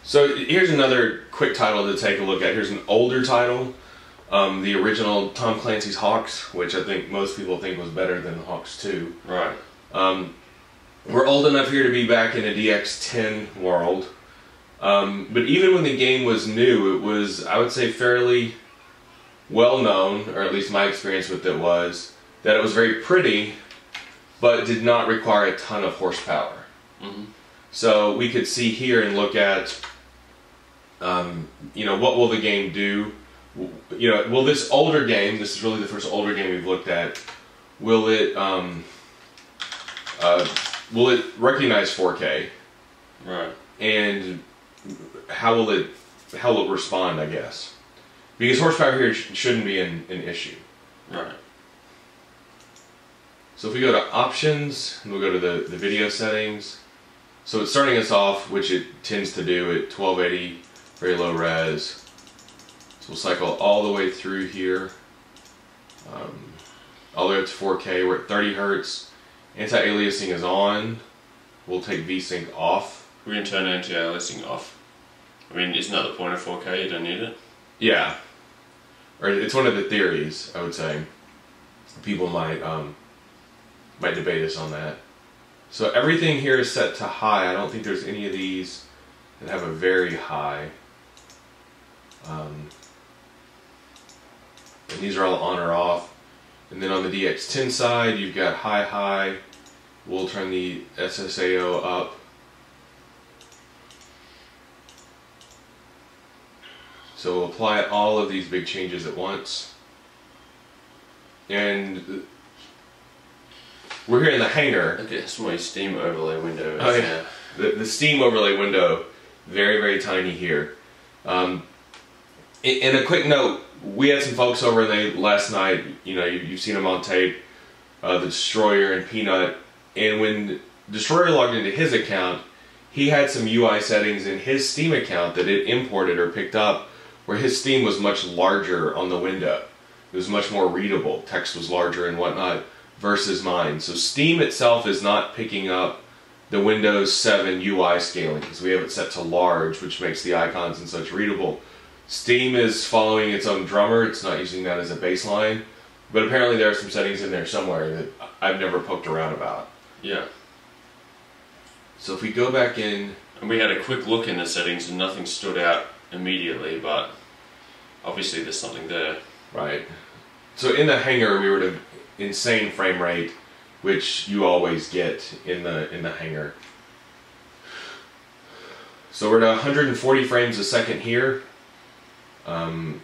So here's another quick title to take a look at. Here's an older title, the original Tom Clancy's H.A.W.X, which I think most people think was better than H.A.W.X 2. Right. We're old enough here to be back in a DX10 world, but even when the game was new, it was, I would say, fairly well known, or at least my experience with it was, that it was very pretty, but did not require a ton of horsepower. Mm-hmm. So we could see here and look at, you know, what will the game do? You know, will this older game, this is really the first older game we've looked at, will it recognize 4K? Right. And how will it respond, I guess? Because horsepower here shouldn't be an issue. Right. So if we go to options, and we'll go to the video settings. So it's starting us off, which it tends to do, at 1280, very low res. So we'll cycle all the way through here, all the way up to 4K. We're at 30 Hertz. Anti-aliasing is on. We'll take VSync off. We're going to turn anti-aliasing off. I mean, isn't that the point of 4K? You don't need it? Yeah. Or it's one of the theories, I would say. People might debate us on that. So everything here is set to high. I don't think there's any of these that have a very high. And these are all on or off. And then on the DX10 side, you've got high, high. We'll turn the SSAO up. So we'll apply all of these big changes at once. And we're here in the hangar. Look at my Steam overlay window. Oh yeah, the Steam overlay window, very, very tiny here. And a quick note, we had some folks over last night, you know, you've seen them on tape, the Destroyer and Peanut, and when Destroyer logged into his account, he had some UI settings in his Steam account that it imported or picked up, where his Steam was much larger on the window. It was much more readable, text was larger and whatnot, versus mine. So Steam itself is not picking up the Windows 7 UI scaling, because we have it set to large, which makes the icons and such readable. Steam is following its own drummer, it's not using that as a baseline, but apparently there are some settings in there somewhere that I've never poked around about. Yeah. So if we go back in... And we had a quick look in the settings and nothing stood out immediately, but obviously there's something there. Right. So in the hangar we were at an insane frame rate, which you always get in the hangar. So we're at 140 frames a second here. I'm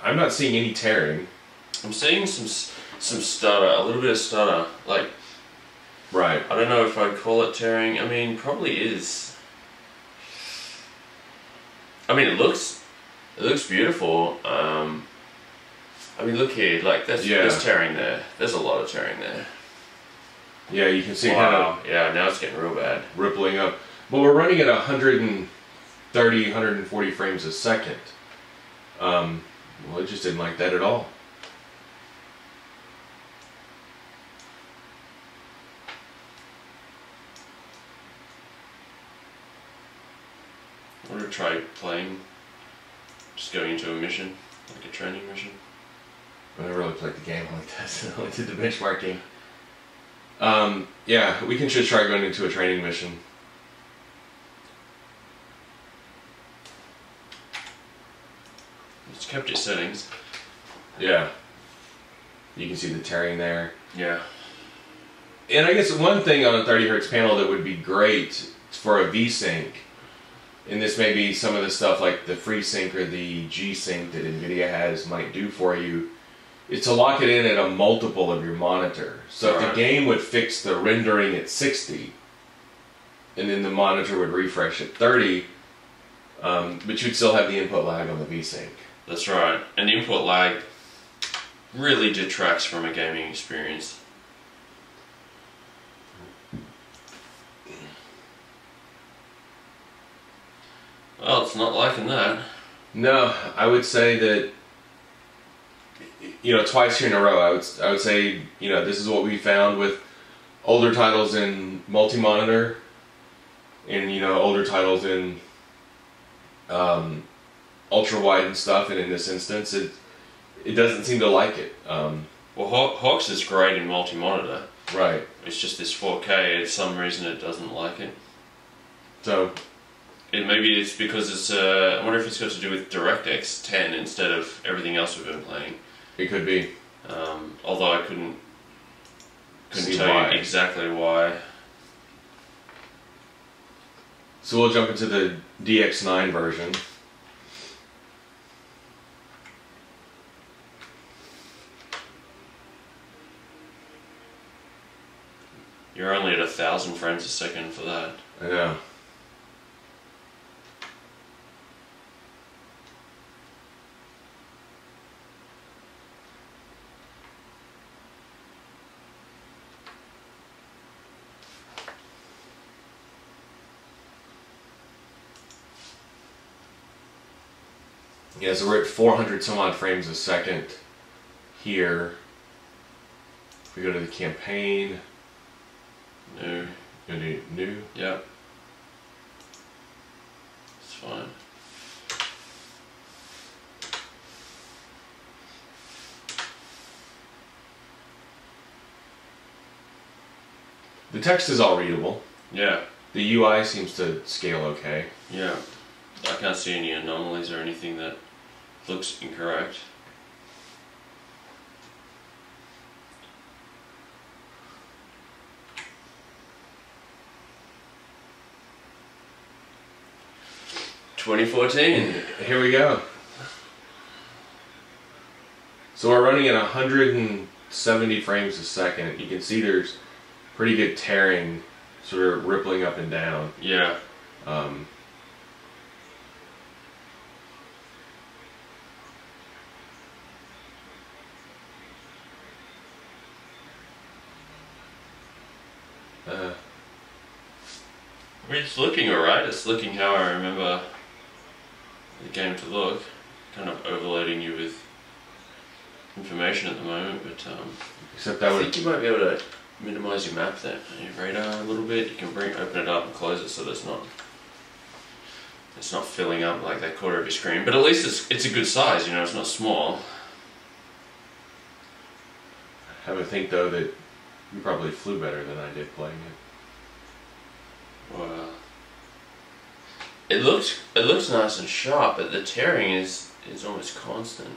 not seeing any tearing. I'm seeing some stutter, a little bit of stutter, like... Right. I don't know if I'd call it tearing. I mean, probably is. I mean, it looks beautiful. I mean, look here, like there's tearing there. There's a lot of tearing there. Yeah, you can see wow. Yeah, now it's getting real bad. Rippling up. But we're running at 130, 140 frames a second. Well, it just didn't like that at all. I want to try playing, just going into a mission, like a training mission. I never really played the game like this. I only did the benchmarking. Yeah, we can just try going into a training mission. It's kept its settings. Yeah. You can see the tearing there. Yeah. And I guess one thing on a 30 Hertz panel that would be great for a VSync, and this may be some of the stuff like the FreeSync or the G-Sync that NVIDIA has might do for you, is to lock it in at a multiple of your monitor. So if the game would fix the rendering at 60, and then the monitor would refresh at 30, but you'd still have the input lag on the VSync. That's right. And input lag really detracts from a gaming experience. Well, it's not liking that. No, I would say that, you know, twice here in a row, I would say, you know, this is what we found with older titles in multi-monitor, in older titles in ultra wide and stuff, and in this instance it doesn't seem to like it. Well, H.A.W.X is great in multi-monitor. Right. It's just this 4K, for some reason it doesn't like it. So maybe it's because it's I wonder if it's got to do with DirectX 10 instead of everything else we've been playing. It could be. Although I couldn't tell you exactly why. So we'll jump into the DX9 version. You're only at 1,000 frames a second for that. I know. Yeah, so we're at 400 some odd frames a second here. If we go to the campaign. New. New? Yep. It's fine. The text is all readable. Yeah. The UI seems to scale okay. Yeah. I can't see any anomalies or anything that looks incorrect. Here we go. So we're running at 170 frames a second. You can see there's pretty good tearing, sort of rippling up and down. Yeah. I mean, it's looking alright. It's looking how I remember the game to look. Kind of overloading you with information at the moment, but except that I think you might be able to minimize your map there, your radar a little bit. You can open it up and close it so that it's not filling up like that quarter of your screen. But at least it's a good size. It's not small. I would think though that you probably flew better than I did playing it. Well, it looks nice and sharp, but the tearing is almost constant.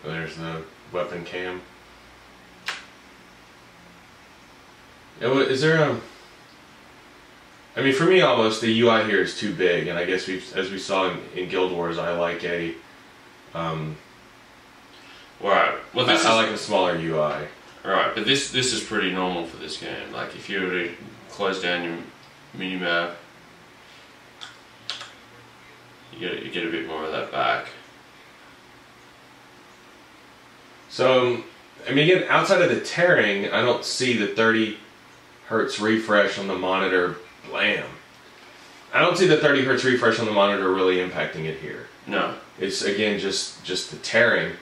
There's the weapon cam. Is there I mean, for me, almost the UI here is too big, and I guess as we saw in Guild Wars, I like a right. Well, I like a smaller UI. Right, but this is pretty normal for this game. Like if you were to close down your minimap, you get a bit more of that back. So, I mean, again, outside of the tearing, I don't see the 30 hertz refresh on the monitor. Blam. I don't see the 30 hertz refresh on the monitor really impacting it here. No. It's, again, just the tearing.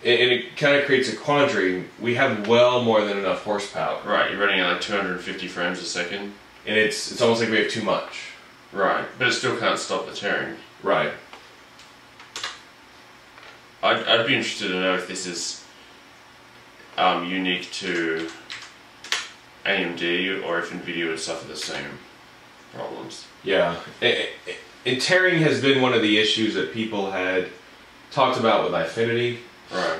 And it kind of creates a quandary. We have well more than enough horsepower. Right, you're running at like 250 frames a second. And it's almost like we have too much. Right, but it still can't stop the tearing. Right. I'd be interested to know if this is unique to AMD or if NVIDIA would suffer the same problems. Yeah. And tearing has been one of the issues that people had talked about with Affinity. Right.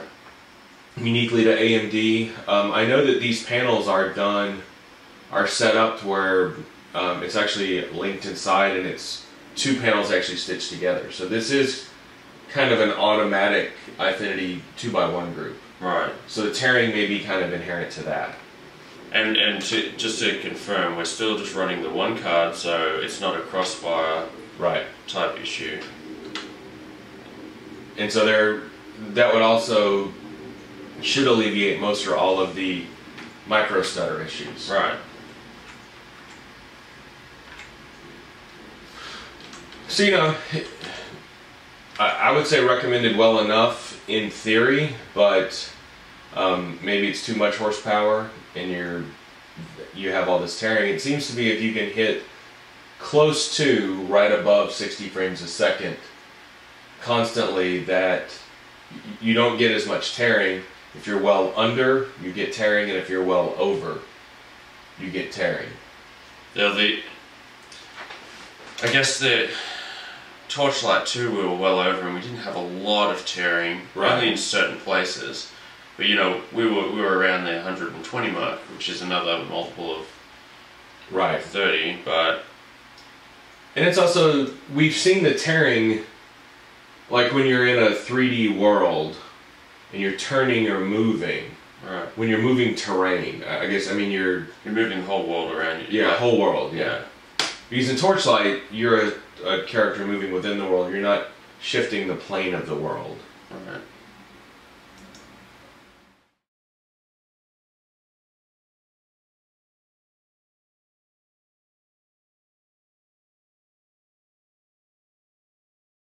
Uniquely to AMD. I know that these panels are set up to where it's actually linked inside and it's two panels actually stitched together. So this is kind of an automatic Affinity 2x1 group. Right. So the tearing may be kind of inherent to that. And just to confirm, we're still just running the one card, so it's not a crossfire type issue. And so that would also should alleviate most or all of the micro stutter issues. Right. So, you know, I would say recommended well enough in theory, but maybe it's too much horsepower and you have all this tearing. It seems to be if you can hit close to right above 60 frames a second constantly, that you don't get as much tearing. If you're well under, you get tearing, and if you're well over, you get tearing. Yeah, I guess the Torchlight 2 we were well over, and we didn't have a lot of tearing, only in certain places. But you know, we were around the 120 mark, which is another multiple of 30. But and it's also, we've seen the tearing, like when you're in a 3D world and you're turning or moving. Right. When you're moving terrain, I guess, I mean, you're moving the whole world around you. Yeah, whole world, yeah. Because in Torchlight, you're a character moving within the world. You're not shifting the plane of the world. Right.